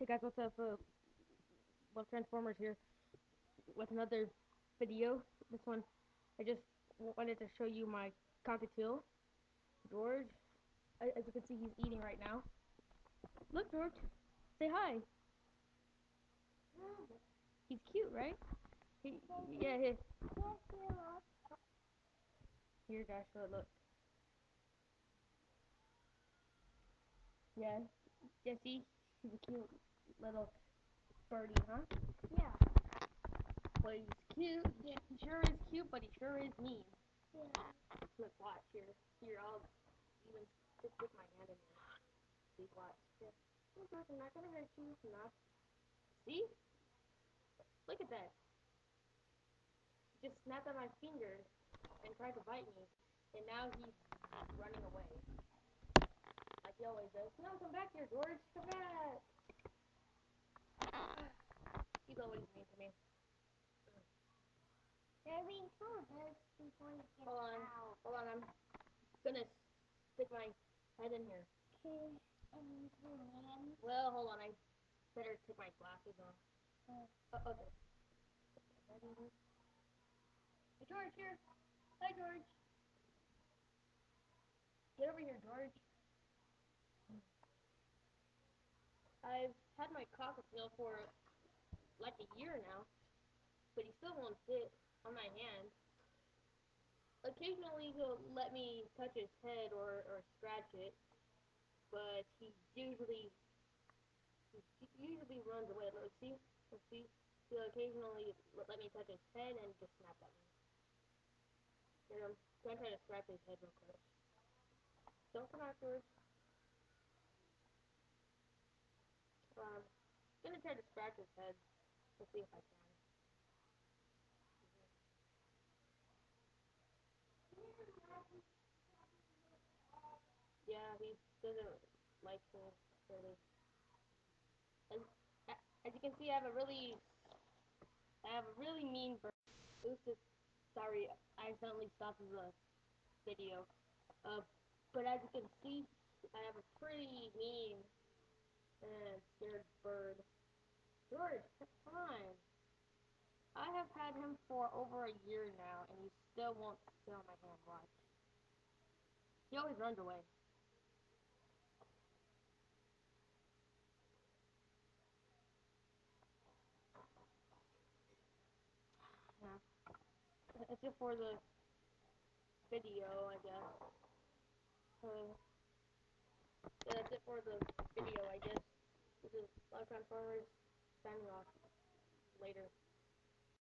guys, what's up? Love Transformers here with another video. This one, I just wanted to show you my cockatiel, George. As you can see, he's eating right now. Look, George, say hi. He's cute, right? Yeah, here, guys, show it. Look. Yeah, yeah. See, he's a cute little birdie, huh? Yeah. But he's cute. Yeah. He sure is cute, but he sure is mean. Yeah. Look, watch here. Here, I'll even stick my hand in there. See, watch. Here. I'm not gonna hurt you. I'm not. See? Look at that. He just snapped at my finger and tried to bite me, and now he's running away, like he always does. No, come back here, George. Come back. He's always mean to me. They're being told this before you get out. Hold on. I'm gonna stick my head in here. Okay. And your name? Well, hold on. I better take my glasses off. Okay. Hey, George, here. Hi, George. Get over here, George. I've had my cockatiel for like a year now, but he still won't sit on my hand. Occasionally he'll let me touch his head or scratch it, but he usually runs away. Let's see. He'll occasionally let me touch his head and just snap at me. Here, I'm gonna try to scratch his head real quick. Don't come afterwards. I'm gonna try to scratch his head. Let's see if I can. Yeah, he doesn't like me really. As, as you can see, I have a really mean bird. Oops, sorry, I accidentally stopped the video. Uh, but as you can see, I have a pretty mean and scared bird. George, come on. I have had him for over a year now, and he still won't sit on my hand. Watch. He always runs away. Yeah. That's it for the video, I guess. Yeah, that's it for the video, I guess. This is Love Transformers signing off. Later.